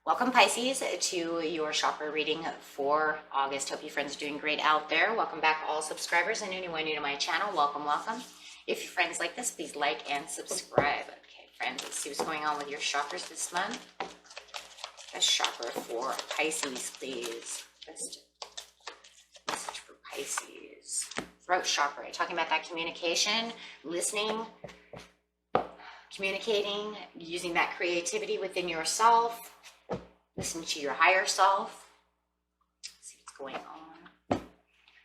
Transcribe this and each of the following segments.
Welcome, Pisces, to your chakra reading for August. Hope you friends are doing great out there. Welcome back, all subscribers, and anyone new to my channel. Welcome, welcome. If your friends like this, please like and subscribe. Okay, friends, let's see what's going on with your chakras this month. A chakra for Pisces, please. Best message for Pisces. Throat chakra, talking about that communication, listening, communicating, using that creativity within yourself. Listen to your higher self. See what's going on.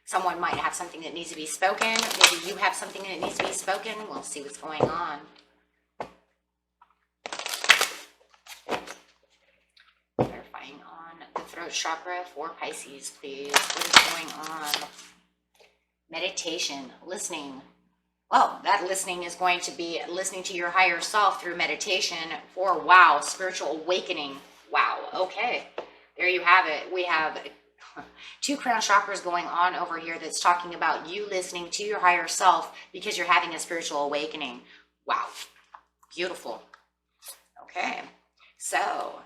Someone might have something that needs to be spoken. Maybe you have something that needs to be spoken. We'll see what's going on. Clarifying on the throat chakra for Pisces, please. What is going on? Meditation, listening. Well, that listening is going to be listening to your higher self through meditation for, wow, spiritual awakening. Wow, okay, there you have it. We have two crown chakras going on over here that's talking about you listening to your higher self because you're having a spiritual awakening. Wow, beautiful. Okay, so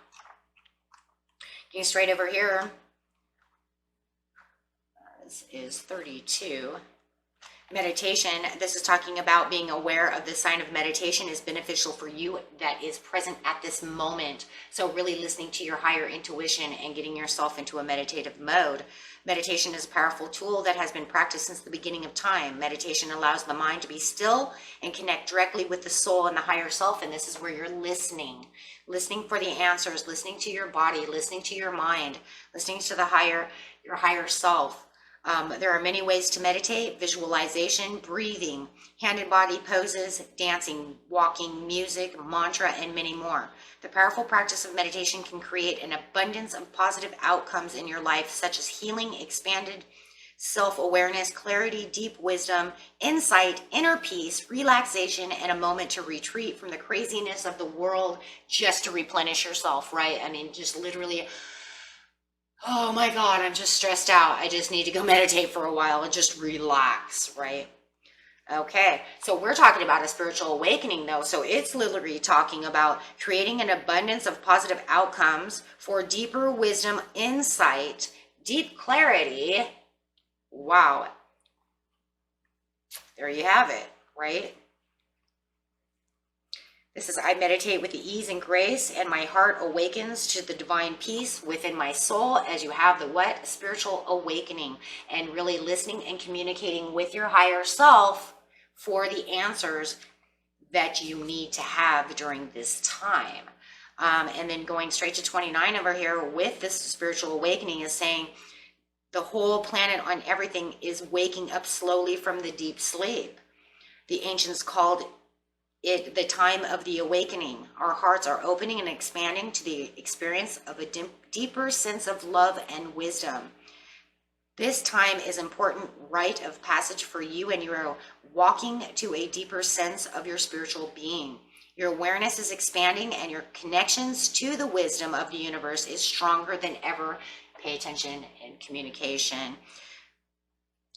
getting straight over here, this is 32. Meditation, this is talking about being aware of the sign of meditation is beneficial for you that is present at this moment. So really listening to your higher intuition and getting yourself into a meditative mode. Meditation is a powerful tool that has been practiced since the beginning of time. Meditation allows the mind to be still and connect directly with the soul and the higher self. And this is where you're listening for the answers, listening to your body, listening to your mind, listening to your higher self. There are many ways to meditate: visualization, breathing, hand and body poses, dancing, walking, music, mantra, and many more. The powerful practice of meditation can create an abundance of positive outcomes in your life, such as healing, expanded self-awareness, clarity, deep wisdom, insight, inner peace, relaxation, and a moment to retreat from the craziness of the world just to replenish yourself, right? I mean, just literally, oh my God, I'm just stressed out. I just need to go meditate for a while and just relax, right? Okay, so we're talking about a spiritual awakening though. So it's literally talking about creating an abundance of positive outcomes for deeper wisdom, insight, deep clarity. Wow. There you have it, right? This is, I meditate with ease and grace, and my heart awakens to the divine peace within my soul as you have the what? Spiritual awakening, and really listening and communicating with your higher self for the answers that you need to have during this time. And then going straight to 29 over here with this spiritual awakening is saying the whole planet on everything is waking up slowly from the deep sleep. The ancients called it the time of the awakening. Our hearts are opening and expanding to the experience of a deeper sense of love and wisdom. This time is important rite of passage for you, and you are walking to a deeper sense of your spiritual being. Your awareness is expanding and your connections to the wisdom of the universe is stronger than ever. Pay attention in communication.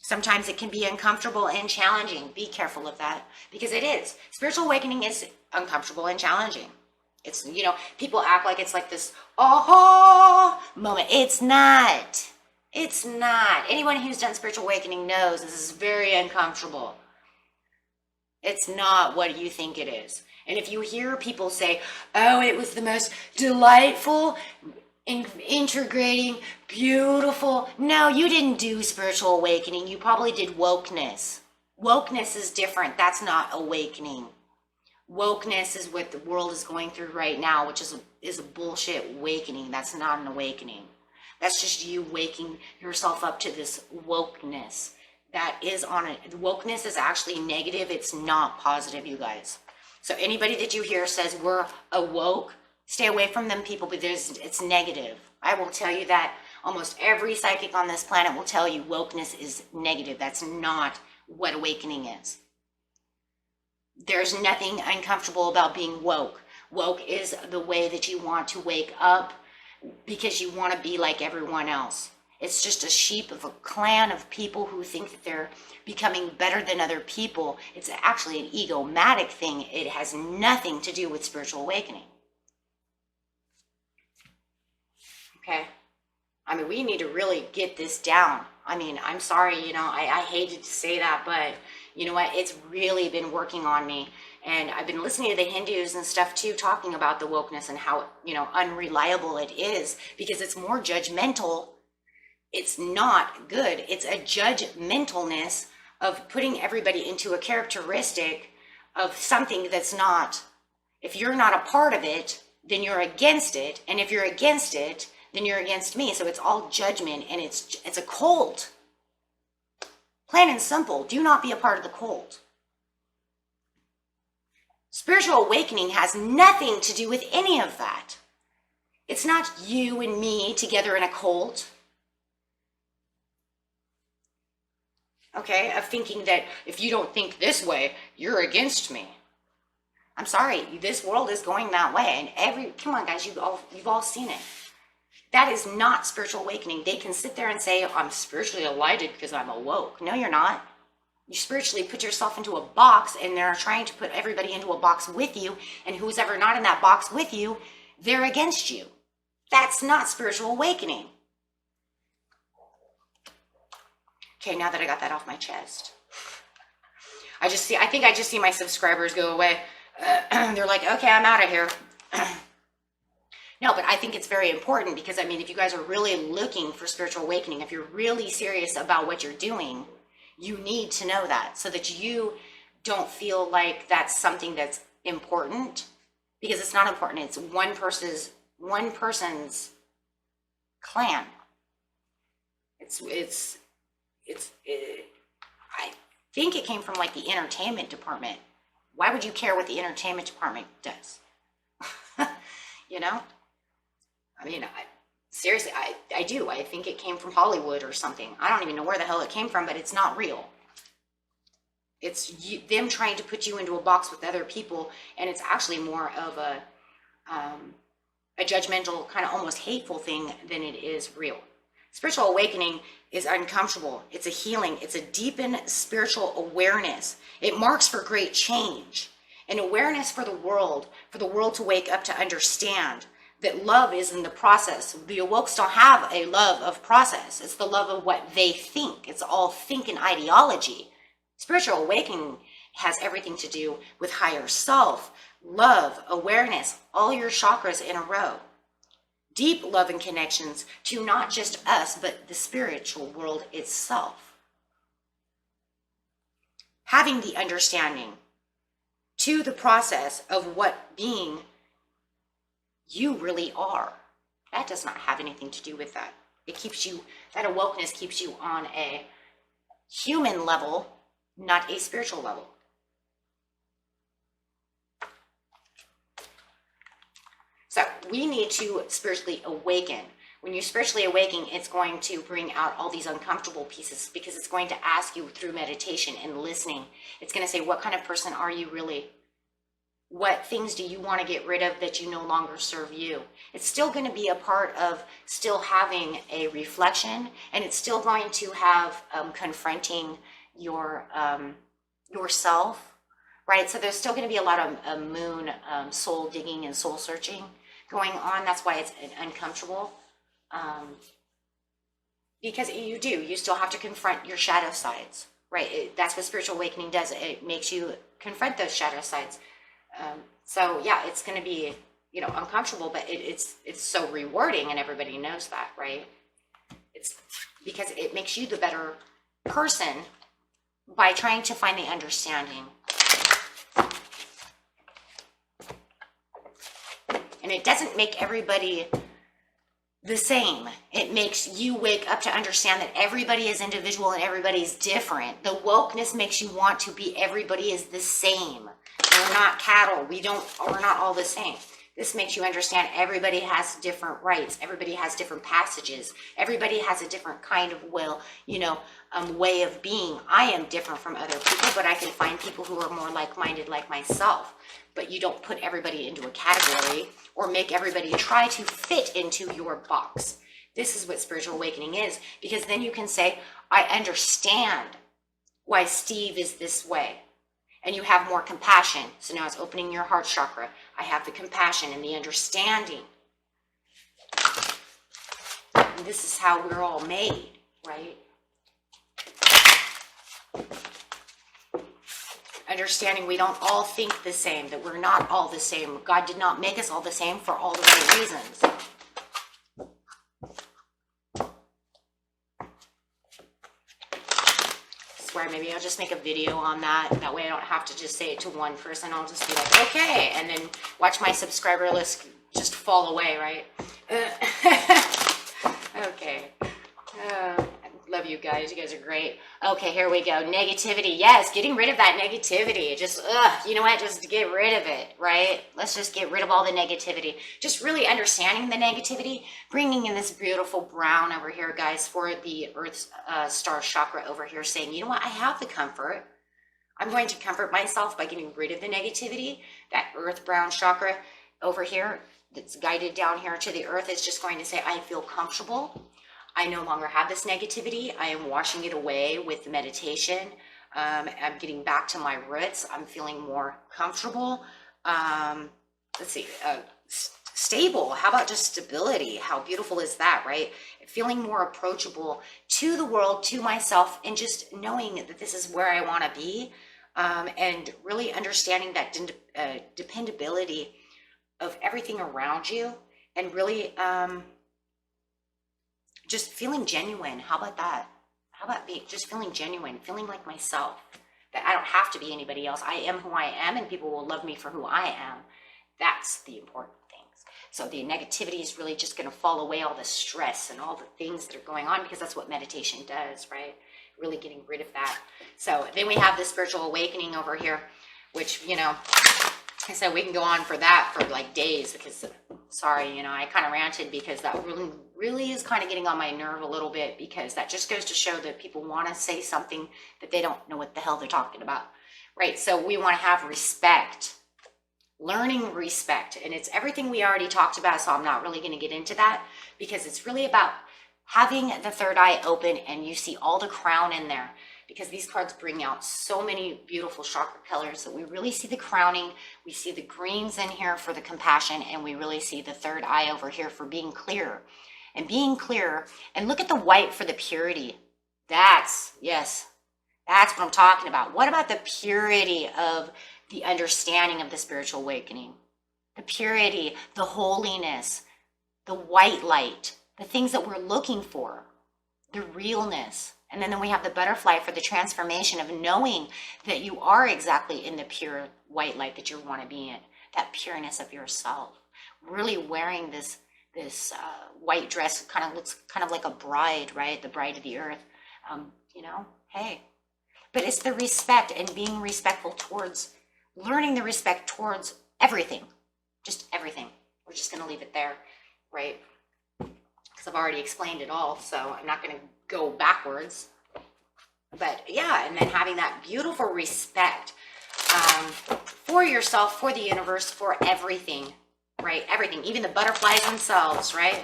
Sometimes it can be uncomfortable and challenging. Be careful of that, because it is. Spiritual awakening is uncomfortable and challenging. It's, you know, people act like it's like this oh moment. It's not. It's not. Anyone who's done spiritual awakening knows this is very uncomfortable. It's not what you think it is. And if you hear people say, oh, it was the most delightful, integrating, beautiful. No, you didn't do spiritual awakening. You probably did wokeness. Wokeness is different. That's not awakening. Wokeness is what the world is going through right now, which is a bullshit awakening. That's not an awakening. That's just you waking yourself up to this wokeness. That is on it. Wokeness is actually negative. It's not positive, you guys. So anybody that you hear says we're awoke, stay away from them people, but it's negative. I will tell you that almost every psychic on this planet will tell you wokeness is negative. That's not what awakening is. There's nothing uncomfortable about being woke. Woke is the way that you want to wake up because you want to be like everyone else. It's just a sheep of a clan of people who think that they're becoming better than other people. It's actually an egomatic thing. It has nothing to do with spiritual awakening. mean, we need to really get this down. I mean, I'm sorry, you know, I hated to say that, but you know what? It's really been working on me. And I've been listening to the Hindus and stuff too, talking about the wokeness and how, you know, unreliable it is, because it's more judgmental. It's not good. It's a judgmentalness of putting everybody into a characteristic of something that's not. If you're not a part of it, then you're against it. And if you're against it, then you're against me. So it's all judgment, and it's a cult. Plain and simple, do not be a part of the cult. Spiritual awakening has nothing to do with any of that. It's not you and me together in a cult. Okay, of thinking that if you don't think this way, you're against me. I'm sorry, this world is going that way, and come on guys, you've all seen it. That is not spiritual awakening. They can sit there and say, I'm spiritually enlightened because I'm awoke. No, you're not. You spiritually put yourself into a box, and they're trying to put everybody into a box with you, and who's ever not in that box with you, they're against you. That's not spiritual awakening. Okay, now that I got that off my chest, I think I just see my subscribers go away. They're like, okay, I'm out of here. No, but I think it's very important, because I mean, if you guys are really looking for spiritual awakening, if you're really serious about what you're doing, you need to know that, so that you don't feel like that's something that's important, because it's not important. It's one person's clan. I think it came from like the entertainment department. Why would you care what the entertainment department does? You know? I mean, seriously, I do. I think it came from Hollywood or something. I don't even know where the hell it came from, but it's not real. It's them trying to put you into a box with other people, and it's actually more of a judgmental, kind of almost hateful thing than it is real. Spiritual awakening is uncomfortable. It's a healing. It's a deepened spiritual awareness. It marks for great change, an awareness for the world to wake up, to understand that love is in the process. The Awokes don't have a love of process. It's the love of what they think. It's all think and ideology. Spiritual awakening has everything to do with higher self, love, awareness, all your chakras in a row. Deep love and connections to not just us, but the spiritual world itself. Having the understanding to the process of what being you really are. That does not have anything to do with that. It keeps you, that awokeness keeps you on a human level, not a spiritual level. So we need to spiritually awaken. When you spiritually awaken, it's going to bring out all these uncomfortable pieces, because it's going to ask you through meditation and listening. It's going to say, what kind of person are you really? What things do you want to get rid of that you no longer serve you? It's still going to be a part of still having a reflection, and it's still going to have confronting your yourself, right? So there's still going to be a lot of moon soul digging and soul searching going on. That's why it's uncomfortable, because you still have to confront your shadow sides, right? That's what spiritual awakening does. It makes you confront those shadow sides. So yeah, it's going to be, uncomfortable, but it's so rewarding, and everybody knows that, right? It's because it makes you the better person by trying to find the understanding. And it doesn't make everybody the same. It makes you wake up to understand that everybody is individual and everybody's different. The wokeness makes you want to be, everybody is the same. We're not cattle. We're not all the same. This makes you understand everybody has different rights. Everybody has different passages. Everybody has a different kind of way of being. I am different from other people, but I can find people who are more like-minded like myself. But you don't put everybody into a category or make everybody try to fit into your box. This is what spiritual awakening is, because then you can say, I understand why Steve is this way. And you have more compassion. So now it's opening your heart chakra. I have the compassion and the understanding. this is how we're all made, right? Understanding we don't all think the same, that we're not all the same. God did not make us all the same for all the right reasons. Swear, maybe I'll just make a video on that. That way I don't have to just say it to one person. I'll just be like, okay, and then watch my subscriber list just fall away, right? Okay. Love you guys. You guys are great. Okay, here we go. Negativity. Yes, getting rid of that negativity. Just, you know what? Just get rid of it, right? Let's just get rid of all the negativity. Just really understanding the negativity, bringing in this beautiful brown over here, guys, for the Earth Star Chakra over here, saying, you know what? I have the comfort. I'm going to comfort myself by getting rid of the negativity. That Earth Brown Chakra over here that's guided down here to the Earth is just going to say, I feel comfortable. I no longer have this negativity. I am washing it away with meditation. I'm getting back to my roots. I'm feeling more comfortable. Let's see, stable. How about just stability? How beautiful is that, right? Feeling more approachable to the world, to myself, and just knowing that this is where I want to be, and really understanding that dependability of everything around you, and really just feeling genuine. How about that? How about just feeling genuine, feeling like myself, that I don't have to be anybody else. I am who I am, and people will love me for who I am. That's the important things. So the negativity is really just going to fall away, all the stress and all the things that are going on, because that's what meditation does, right? Really getting rid of that. So then we have the spiritual awakening over here, which, you know, so we can go on for that for like days, because sorry, you know, I kind of ranted because that really is kind of getting on my nerve a little bit, because that just goes to show that people want to say something that they don't know what the hell they're talking about, right? So we want to have respect, learning respect, and it's everything we already talked about, so I'm not really going to get into that, because it's really about having the third eye open, and you see all the crown in there, because these cards bring out so many beautiful chakra colors that we really see the crowning. We see the greens in here for the compassion, and we really see the third eye over here for being clear. And being clear, and look at the white for the purity. Yes, that's what I'm talking about. What about the purity of the understanding of the spiritual awakening? The purity, the holiness, the white light, the things that we're looking for, the realness. And then we have the butterfly for the transformation of knowing that you are exactly in the pure white light that you want to be in, that pureness of yourself. Really wearing this white dress, kind of looks kind of like a bride, right? The bride of the earth, you know, hey. But it's the respect, and being respectful towards, learning the respect towards everything, just everything. We're just going to leave it there, right? Because I've already explained it all, so I'm not going to go backwards. But yeah, and then having that beautiful respect for yourself, for the universe, for everything, right? Everything, even the butterflies themselves, right?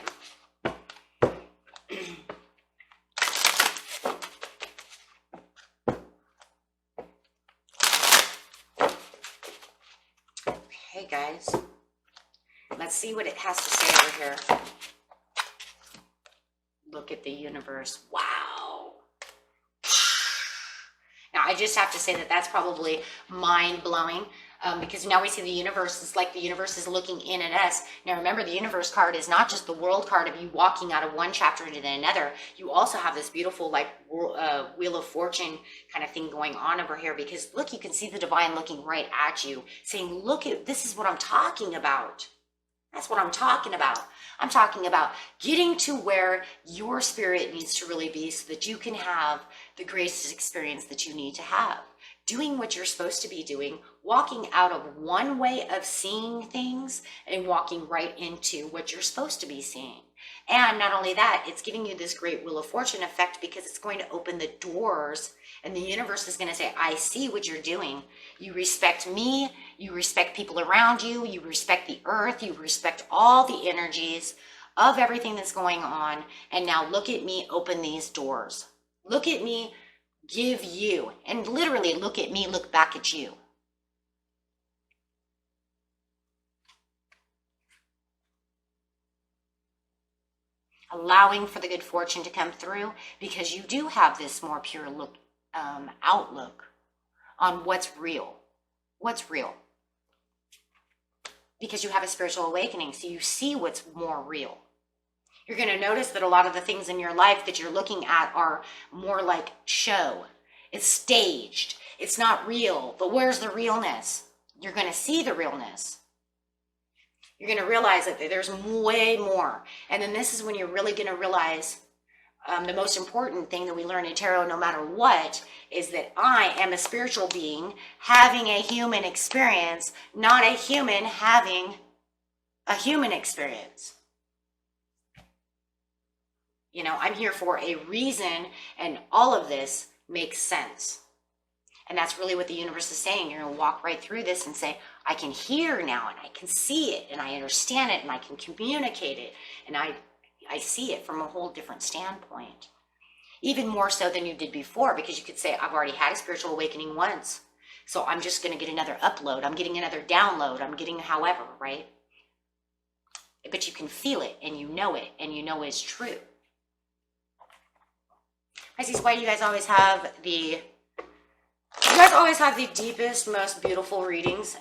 Okay, guys, let's see what it has to say over here. Look at the universe. Wow. Now, I just have to say that that's probably mind-blowing, because now we see the universe is like the universe is looking in at us. Now, remember, the universe card is not just the world card of you walking out of one chapter into another. You also have this beautiful, like, Wheel of Fortune kind of thing going on over here, because, look, you can see the divine looking right at you, saying, look, this is what I'm talking about. That's what I'm talking about. I'm talking about getting to where your spirit needs to really be, so that you can have the greatest experience that you need to have. Doing what you're supposed to be doing, walking out of one way of seeing things and walking right into what you're supposed to be seeing. And not only that, it's giving you this great Wheel of Fortune effect, because it's going to open the doors, and the universe is going to say, I see what you're doing. You respect me, you respect people around you, you respect the earth, you respect all the energies of everything that's going on. And now look at me open these doors. Look at me give you, and literally look at me look back at you. allowing for the good fortune to come through, because you do have this more pure outlook on what's real. What's real? Because you have a spiritual awakening, so you see what's more real. You're going to notice that a lot of the things in your life that you're looking at are more like show. It's staged. It's not real. But where's the realness? You're going to see the realness. You're going to realize that there's way more. And then this is when you're really going to realize the most important thing that we learn in tarot, no matter what, is that I am a spiritual being having a human experience, not a human having a human experience. You know, I'm here for a reason, and all of this makes sense. And that's really what the universe is saying. You're going to walk right through this and say, I can hear now, and I can see it, and I understand it, and I can communicate it, and I see it from a whole different standpoint. Even more so than you did before, because you could say, I've already had a spiritual awakening once, so I'm just going to get another upload. I'm getting another download. I'm getting however, right? But you can feel it, and you know it's true. Pisces, why do you guys always have the deepest, most beautiful readings?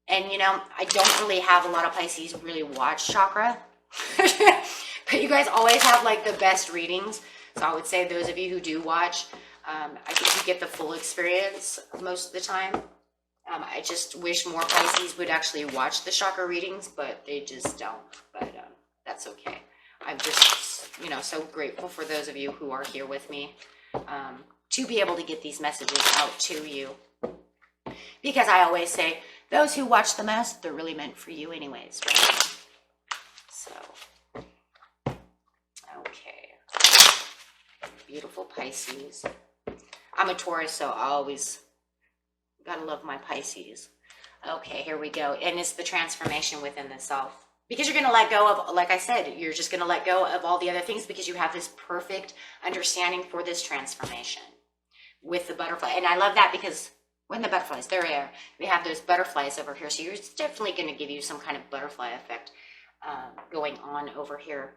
And you know, I don't really have a lot of Pisces really watch Chakra. But you guys always have like the best readings. So I would say those of you who do watch, I think you get the full experience most of the time. I just wish more Pisces would actually watch the Chakra readings, but they just don't. But that's okay. I'm just, you know, so grateful for those of you who are here with me to be able to get these messages out to you. Because I always say, those who watch the most, they're really meant for you anyways, right? So, okay. Beautiful Pisces. I'm a Taurus, so I always gotta love my Pisces. Okay, here we go. And it's the transformation within the self. Because you're going to let go of, like I said, you're just going to let go of all the other things because you have this perfect understanding for this transformation with the butterfly. And I love that because when the butterflies, there they are. We have those butterflies over here. So you're definitely going to give you some kind of butterfly effect going on over here.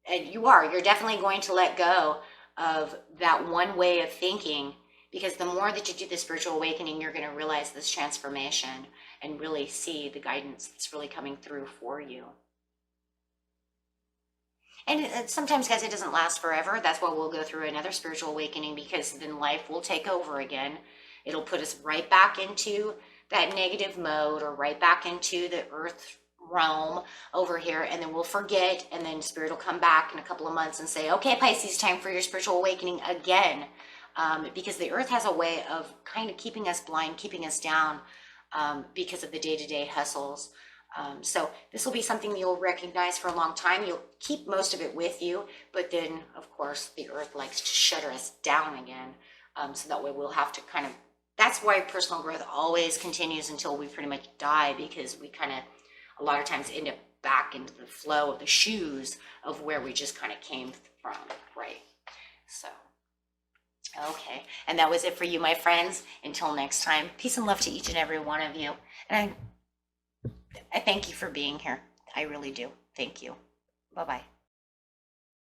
And you're definitely going to let go of that one way of thinking, because the more that you do the spiritual awakening, you're going to realize this transformation and really see the guidance that's really coming through for you. And sometimes, guys, it doesn't last forever. That's why we'll go through another spiritual awakening, because then life will take over again. It'll put us right back into that negative mode, or right back into the earth realm over here, and then we'll forget, and then spirit will come back in a couple of months and say, okay, Pisces, time for your spiritual awakening again. Because the earth has a way of kind of keeping us blind, keeping us down, because of the day-to-day hustles. So this will be something you'll recognize for a long time. You'll keep most of it with you, but then, of course, the earth likes to shutter us down again. So that way we'll have to kind of, that's why personal growth always continues until we pretty much die, because we kind of, a lot of times, end up back into the flow of the shoes of where we just kind of came from, right? So. Okay, and that was it for you, my friends. Until next time, peace and love to each and every one of you. And I thank you for being here. I really do. Thank you. Bye-bye.